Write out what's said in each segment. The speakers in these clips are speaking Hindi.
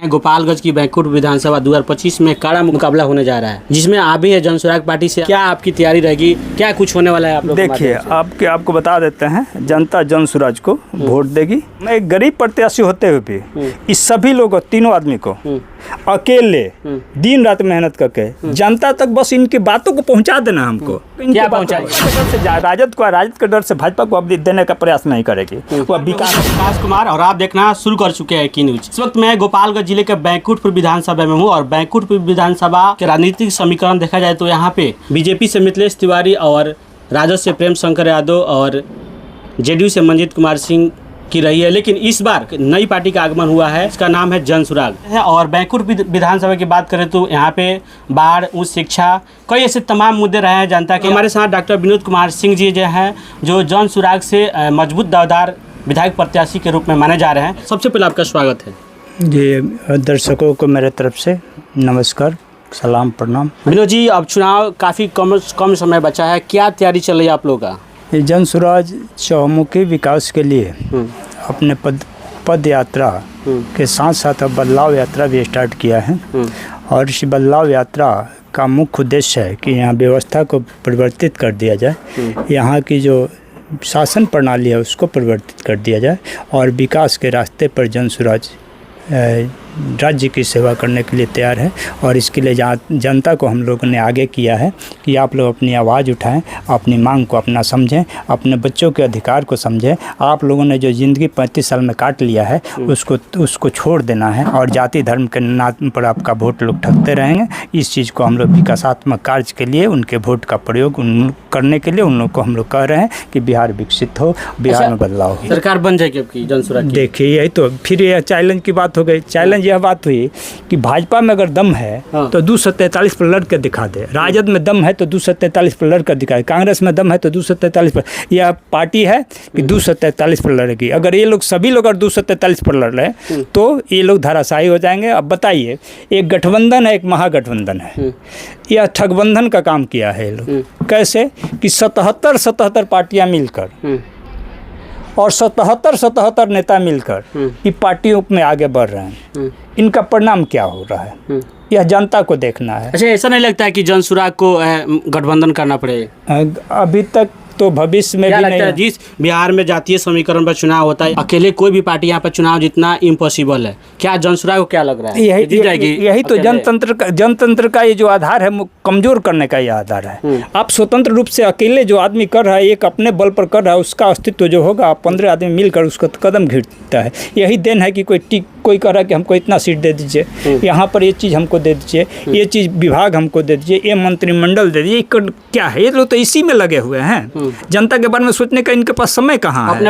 गोपालगंज की बैकुंठ विधानसभा 2025 में कड़ा मुकाबला होने जा रहा है, जिसमें आप भी है जनसुराग पार्टी से। क्या आपकी तैयारी रहेगी, क्या कुछ होने वाला है आप लोग? देखिए, आपको बता देते हैं, जनता जनसुराज को वोट देगी। मैं एक गरीब प्रत्याशी होते हुए भी इस सभी लोगों, तीनों आदमी को अकेले दिन रात मेहनत करके जनता तक बस इनकी बातों को पहुंचा देना हमको। क्या पहुंचाएं? राजद के डर से भाजपा को अब देने का प्रयास नहीं करेगी। वो विकास कुमार और आप देखना शुरू कर चुके हैं की न्यूज। इस वक्त मैं गोपालगंज जिले के बैकुंठपुर विधानसभा में हूँ और बैकुंठपुर विधानसभा के राजनीतिक समीकरण देखा जाए तो यहाँ पे बीजेपी से मिथिलेश तिवारी और राजद से प्रेम शंकर यादव और जेडीयू से मंजीत कुमार सिंह की रही है। लेकिन इस बार नई पार्टी का आगमन हुआ है, इसका नाम है जनसुराग है। और बैकुंठ विधानसभा की बात करें तो यहाँ पे बाढ़, उच्च शिक्षा, कई ऐसे तमाम मुद्दे रहे हैं जनता के। हमारे साथ डॉक्टर विनोद कुमार सिंह जी जो हैं, जो जनसुराग से मजबूत दावेदार विधायक प्रत्याशी के रूप में माने जा रहे हैं। सबसे पहले आपका स्वागत है जी। दर्शकों को मेरे तरफ से नमस्कार, सलाम, प्रणाम। विनोद जी, अब चुनाव काफ़ी कम समय बचा है, क्या तैयारी चल रही है आप लोगों का? ये जनसुराज चौमुखी विकास के लिए अपने पद यात्रा के साथ साथ अब बदलाव यात्रा भी स्टार्ट किया है। और इस बदलाव यात्रा का मुख्य उद्देश्य है कि यहाँ व्यवस्था को परिवर्तित कर दिया जाए, यहाँ की जो शासन प्रणाली है उसको परिवर्तित कर दिया जाए और विकास के रास्ते पर जनसुराज राज्य की सेवा करने के लिए तैयार है। और इसके लिए जनता को हम लोगों ने आगे किया है कि आप लोग अपनी आवाज़ उठाएं, अपनी मांग को अपना समझें, अपने बच्चों के अधिकार को समझें। आप लोगों ने जो ज़िंदगी 35 साल में काट लिया है उसको छोड़ देना है और जाति धर्म के नाम पर आपका वोट लोग ठगते रहेंगे। इस चीज़ को हम लोग विकासात्मक कार्य के लिए उनके वोट का प्रयोग करने के लिए उन लोग को हम लोग कह रहे हैं कि बिहार विकसित हो, बिहार में बदलाव हो, सरकार बन जाएगी आपकी जनसुराग की। देखिए, यही तो फिर यह चैलेंज की बात हो गई। चैलेंज यह बात हुई कि भाजपा में अगर दम है तो 243 पर लड़ कर दिखा दे, राजद में दम है तो 243 पर लड़ कर दिखाए, कांग्रेस में दम है तो 243 पर। यह पार्टी है कि 243 पर लड़ेगी। अगर ये लोग सभी लोग अगर 243 पर लड़ रहे हैं तो ये लोग धराशायी हो जाएंगे। अब बताइए, एक गठबंधन है, एक महागठबंधन है, यह ठगबंधन का काम किया है ये लोग। कैसे कि 77 पार्टियां मिलकर और 77 नेता मिलकर ये पार्टियों में आगे बढ़ रहे हैं। इनका परिणाम क्या हो रहा है, यह जनता को देखना है। अच्छा, ऐसा नहीं लगता है कि जनसुराग को गठबंधन करना पड़ेगा? अभी तक तो भविष्य में भी नहीं। जिस बिहार में जातीय समीकरण पर चुनाव होता है, अकेले कोई भी पार्टी यहाँ पर चुनाव जीतना इम्पॉसिबल है। क्या जनसुराग को क्या लग रहा है? यही तो जनतंत्र का ये जो आधार है कमजोर करने का ये आधार है। आप स्वतंत्र रूप से अकेले जो आदमी कर रहा है, एक अपने बल पर कर रहा है, उसका अस्तित्व जो होगा 15 आदमी मिलकर उसका कदम घिरता है। यही देन है कि कोई कह रहा है कि हमको इतना सीट दे दीजिए, यहाँ पर ये चीज़ हमको दे दीजिए, ये चीज़ विभाग हमको दे दीजिए, ये मंत्रिमंडल दे दीजिए। क्या है, ये लोग तो इसी में लगे हुए हैं। जनता के बारे में सोचने का इनके पास समय कहाँ है?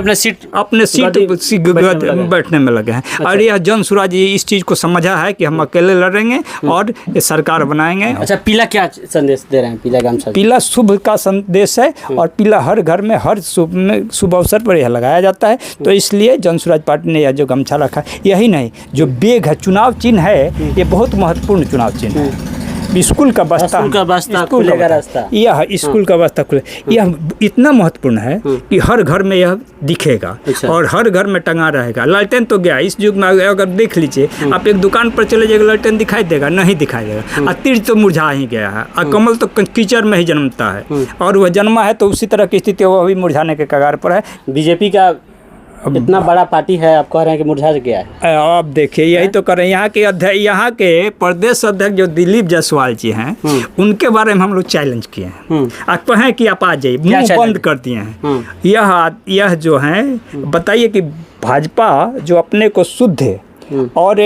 अपने सीट बैठने में लगे हैं। अच्छा। और यह जनसुराज इस चीज़ को समझा है कि हम अकेले लड़ेंगे और ये सरकार बनाएंगे। अच्छा, पीला क्या संदेश दे रहे हैं? पीला गमछा, पीला शुभ का संदेश है और पीला हर घर में हर शुभ अवसर पर यह लगाया जाता है। तो इसलिए जनसुराज पार्टी ने यह जो गमछा रखा है, यही नहीं, जो बैग है, चुनाव चिन्ह है, ये बहुत महत्वपूर्ण चुनाव चिन्ह है। स्कूल का बस्ता खुलेगा रास्ता, यह स्कूल का बस्ता खुले, यह इतना महत्वपूर्ण है कि हर घर में यह दिखेगा। अच्छा। और हर घर में टंगा रहेगा। लालटेन तो गया इस युग में, अगर देख लीजिए आप एक दुकान पर चले जाएगा, लालटेन दिखाई देगा? नहीं दिखाई देगा। और तीर तो मुरझा ही गया है, और कमल तो कीचड़ में ही जन्मता है, और वह जन्मा है तो उसी तरह की स्थिति वह अभी मुरझाने के कगार पर है। बीजेपी का इतना बड़ा पार्टी है, आप कह रहे हैं कि मुरझा गया है। आप देखिए, यही तो कर रहे हैं। यहाँ के प्रदेश अध्यक्ष जो दिलीप जायसवाल जी हैं, उनके बारे में हम लोग चैलेंज किए हैं। आप कहें कि आप आ जाइए, मुंह बंद कर दिए हैं। यह जो है, बताइए कि भाजपा जो अपने को शुद्ध है और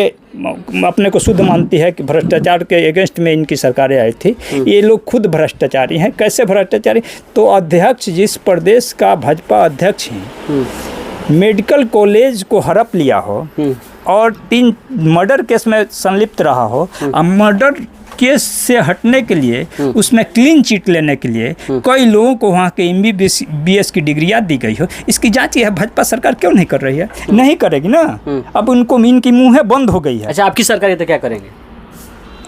अपने को शुद्ध मानती है कि भ्रष्टाचार के अगेंस्ट में इनकी सरकारें आई थी, ये लोग खुद भ्रष्टाचारी हैं। कैसे भ्रष्टाचारी? तो अध्यक्ष जिस प्रदेश का भाजपा अध्यक्ष हैं, मेडिकल कॉलेज को हड़प लिया हो और 3 मर्डर केस में संलिप्त रहा हो, और मर्डर केस से हटने के लिए उसमें क्लीन चिट लेने के लिए कई लोगों को वहाँ के MBBS की डिग्रियाँ दी गई हो, इसकी जांच यह भाजपा सरकार क्यों नहीं कर रही है? नहीं करेगी ना। अब उनको इनकी मुँहें बंद हो गई है। अच्छा, आपकी सरकार ये तो क्या करेगी?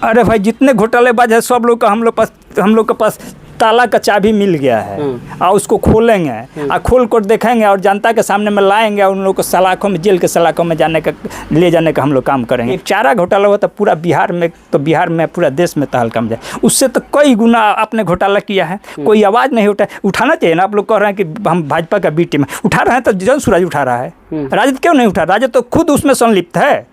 अरे भाई, जितने घोटालेबाज है सब लोग का हम लोग के पास ताला का चाबी मिल गया है और उसको खोलेंगे और खोल कर देखेंगे और जनता के सामने में लाएंगे और उन लोगों को सलाखों में, जेल के सलाखों में ले जाने का हम लोग काम करेंगे। एक चारा घोटाला हुआ तो पूरा बिहार में पूरा देश में तहलका मचा। उससे तो कई गुना आपने घोटाला किया है, कोई आवाज़ नहीं उठाना चाहिए ना। आप लोग कह रहे हैं कि हम भाजपा का बी टीम उठा रहे हैं, तो जनसुराज उठा रहा है, राजद क्यों नहीं उठा? राजद तो खुद उसमें संलिप्त है,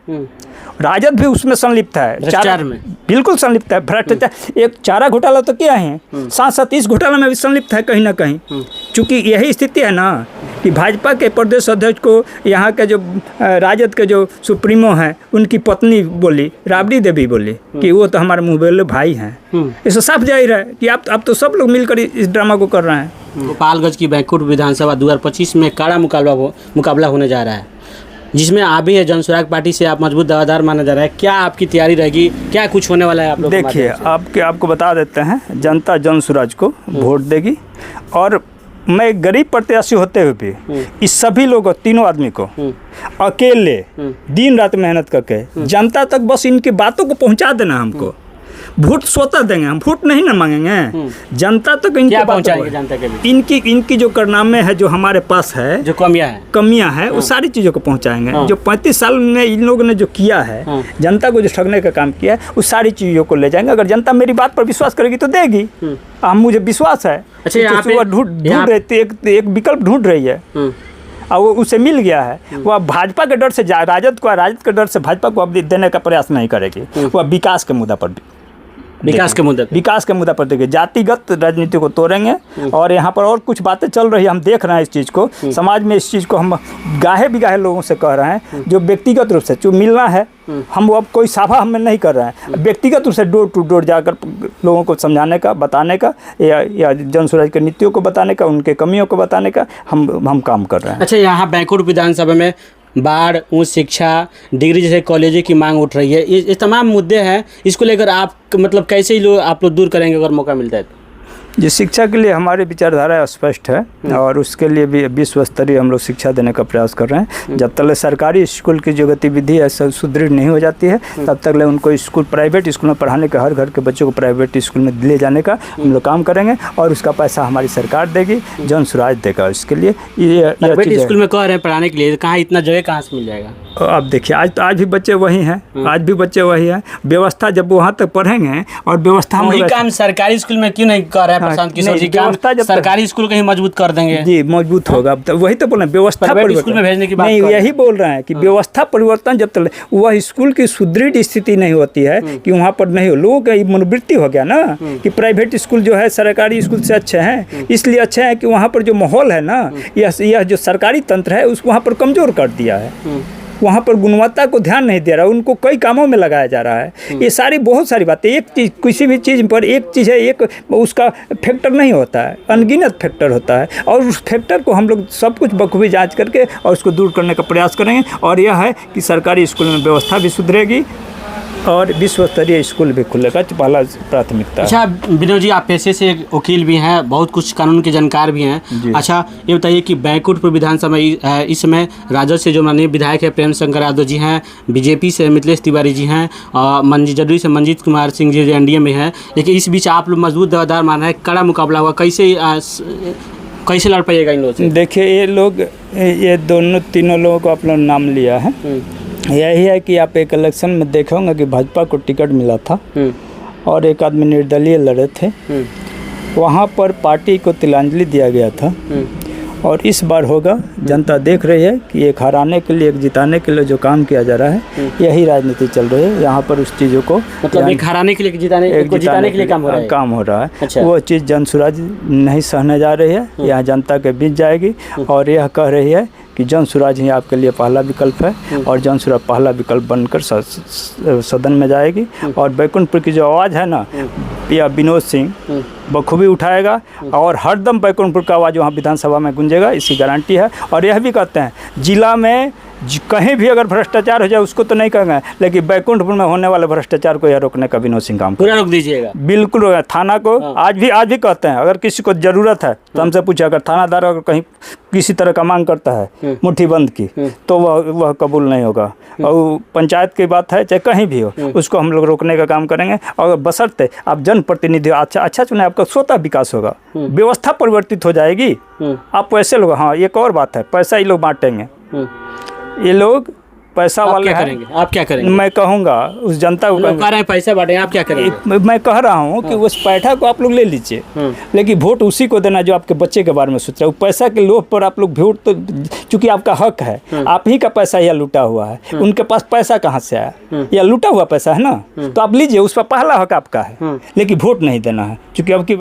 राजद भी उसमें संलिप्त है, भ्रष्टाचार में बिल्कुल संलिप्त है। भ्रष्टाचार एक चारा घोटाला तो क्या है, साथ साथ इस घोटाला में भी संलिप्त है कहीं ना कहीं। चूँकि यही स्थिति है ना कि भाजपा के प्रदेश अध्यक्ष को यहाँ के जो राजद के जो सुप्रीमो हैं उनकी पत्नी बोली, राबड़ी देवी बोली कि वो तो हमारे मुँहबोले भाई हैं। इससे साफ जाहिर है कि अब तो सब लोग मिलकर इस ड्रामा को कर रहे हैं। गोपालगंज की बैंकुट विधानसभा 2025 में कड़ा मुकाबला होने जा रहा है, जिसमें आप भी है जनसुराग पार्टी से, आप मजबूत दावेदार माना जा रहा है। क्या आपकी तैयारी रहेगी, क्या कुछ होने वाला है आप लोग? देखिए, आपको बता देते हैं, जनता जनसुराज को वोट देगी और मैं गरीब प्रत्याशी होते हुए भी इस सभी लोगों, तीनों आदमी को अकेले दिन रात मेहनत करके जनता तक बस इनकी बातों को पहुंचा देना। हमको वोट स्वतः देंगे, हम वोट नहीं ना मांगेंगे, जनता तक इनकी पहुंचाएंगे, जनता के बीच इनकी जो कारनामे है, जो हमारे पास है, जो कमियां हैं वो सारी चीज़ों को पहुंचाएंगे। जो 35 साल में इन लोगों ने जो किया है, जनता को जो ठगने का काम किया है, उस सारी चीज़ों को ले जाएंगे। अगर जनता मेरी बात पर विश्वास करेगी तो देगी, मुझे विश्वास है। अच्छा, यहाँ पे ढूंढ रही थी, एक विकल्प ढूंढ रही है और वो उसे मिल गया है। वह भाजपा के डर से राजद के डर से भाजपा को अब देने का प्रयास नहीं करेगी। वह विकास के मुद्दा पर विकास के मुद्दा पर देखिए, जातिगत राजनीति को तोड़ेंगे। और यहाँ पर और कुछ बातें चल रही है, हम देख रहे हैं इस चीज़ को, समाज में इस चीज़ को हम गाहे बिगाहे लोगों से कह रहे हैं, जो व्यक्तिगत रूप से जो मिलना है, हम वो अब कोई सभा हमें नहीं कर रहे हैं, व्यक्तिगत रूप से डोर टू डोर जाकर लोगों को समझाने का, बताने का, या जनसुराज की नीतियों को बताने का, उनके कमियों को बताने का हम काम कर रहे हैं। अच्छा, यहाँ बैंकुट विधानसभा में बाढ़, उच्च शिक्षा, डिग्री जैसे कॉलेजों की मांग उठ रही है, ये तमाम मुद्दे हैं। इसको लेकर आप मतलब कैसे ही आप लोग दूर करेंगे अगर मौका मिलता है तो? जी, शिक्षा के लिए हमारी विचारधारा स्पष्ट है और उसके लिए भी विश्व स्तरीय हम लोग शिक्षा देने का प्रयास कर रहे हैं। जब तक सरकारी स्कूल की जो गतिविधि है सुदृढ़ नहीं हो जाती है, तब तक उनको स्कूल, प्राइवेट स्कूल में पढ़ाने का, हर घर के बच्चों को प्राइवेट स्कूल में ले जाने का हम लोग काम करेंगे और उसका पैसा हमारी सरकार देगी, जनसुराज देगा। इसके लिए प्राइवेट स्कूल में कह रहे हैं पढ़ाने के लिए, कहाँ इतना जगह कहाँ से मिल जाएगा? अब देखिए, आज भी बच्चे वही हैं, व्यवस्था जब वहाँ तक पढ़ेंगे और व्यवस्था वही काम सरकारी स्कूल में क्यों नहीं कर रहे हैं प्रशांत किशोर जी? सरकारी स्कूल को ही मजबूत कर देंगे जी, मजबूत होगा। तो वही तो बोल रहे हैं, व्यवस्था स्कूल में भेजने की बात नहीं, यही बोल रहे हैं कि व्यवस्था परिवर्तन जब तक वह स्कूल की सुदृढ़ स्थिति नहीं होती है कि वहाँ पर नहीं हो, लोगों का मनोवृत्ति हो गया ना कि प्राइवेट स्कूल जो है सरकारी स्कूल से अच्छे हैं, इसलिए अच्छे हैं कि वहाँ पर जो माहौल है ना, यह जो सरकारी तंत्र है उसको वहाँ पर कमज़ोर कर दिया है। वहाँ पर गुणवत्ता को ध्यान नहीं दे रहा, उनको कई कामों में लगाया जा रहा है। ये सारी बहुत सारी बातें, एक चीज़, किसी भी चीज़ पर एक चीज़ है, एक उसका फैक्टर नहीं होता है, अनगिनत फैक्टर होता है और उस फैक्टर को हम लोग सब कुछ बखूबी जांच करके और उसको दूर करने का प्रयास करेंगे। और यह है कि सरकारी स्कूल में व्यवस्था भी सुधरेगी और विश्व स्तरीय स्कूल भी खुलेगा, पहला प्राथमिकता। अच्छा विनोद जी, आप पेशे से वकील भी हैं, बहुत कुछ कानून के जानकार भी हैं। अच्छा, ये बताइए कि बैंकुटपुर विधानसभा इस समय राजद से जो माननीय विधायक है प्रेम शंकर यादव जी हैं, बीजेपी से मिथिलेश तिवारी जी हैं, और जदयू से मंजीत कुमार सिंह जी एनडीए में हैं, लेकिन इस बीच आप लोग मजबूत दावेदार मान रहे हैं, कड़ा मुकाबला हुआ, कैसे लड़ पाइएगा इन लोगों से? देखिए, ये तीनों लोगों को आप लोग नाम लिया है, यही है कि आप एक इलेक्शन में देखे होंगे कि भाजपा को टिकट मिला था और एक आदमी निर्दलीय लड़े थे, वहाँ पर पार्टी को तिलांजलि दिया गया था। और इस बार होगा, जनता देख रही है कि एक हराने के लिए, एक जिताने के लिए जो काम किया जा रहा है, यही राजनीति चल रही है। यहाँ पर उस चीज़ों को मतलब एक हराने के लिए, जिताने के लिए काम हो रहा है। अच्छा। वो चीज़ जनसुराज नहीं सहने जा रही है, यहाँ जनता के बीच जाएगी और यह कह रही है कि जनसुराज ही आपके लिए पहला विकल्प है और जनसुराज पहला विकल्प बनकर सदन में जाएगी। और बैकुंठपुर की जो आवाज़ है ना, या विनोद सिंह बखूबी उठाएगा और हरदम बैकुंठपुर का आवाज़ वहाँ विधानसभा में गूंजेगा, इसकी गारंटी है। और यह भी कहते हैं जिला में कहीं भी अगर भ्रष्टाचार हो जाए उसको तो नहीं कहेंगे, लेकिन बैकुंठपुर में होने वाले भ्रष्टाचार को यह रोकने का विनोद सिंह काम पूरा रोक दीजिएगा। बिल्कुल रोका। थाना को आज भी कहते हैं, अगर किसी को ज़रूरत है तो हमसे पूछे, अगर थानादार अगर कहीं किसी तरह का मांग करता है मुट्ठी बंद की तो वह कबूल नहीं होगा। और पंचायत की बात है चाहे कहीं भी हो, उसको हम लोग रोकने का काम करेंगे। और बशर्ते आप जनप्रतिनिधि अच्छा चुने, आपका स्वतः विकास होगा, व्यवस्था परिवर्तित हो जाएगी। आप पैसे लोग, हाँ एक और बात है, पैसा ये लोग बांटेंगे, ये लोग पैसा वाले हैं। आप क्या करेंगे? मैं कहूँगा उस जनता को, कह रहे हैं पैसे बांटेंगे, आप क्या करेंगे? मैं कह रहा हूँ कि उस पैठा को आप लोग ले लीजिए, लेकिन वोट उसी को देना जो आपके बच्चे के बारे में सोच रहा है। पैसा के लोभ पर आप लोग वोट, तो चूंकि आपका हक है, आप ही का पैसा यह लूटा हुआ है, उनके पास पैसा कहाँ से आया? यह लूटा हुआ पैसा है ना, तो आप लीजिए, उस पर पहला हक आपका है, लेकिन वोट नहीं देना है, चूंकि अब की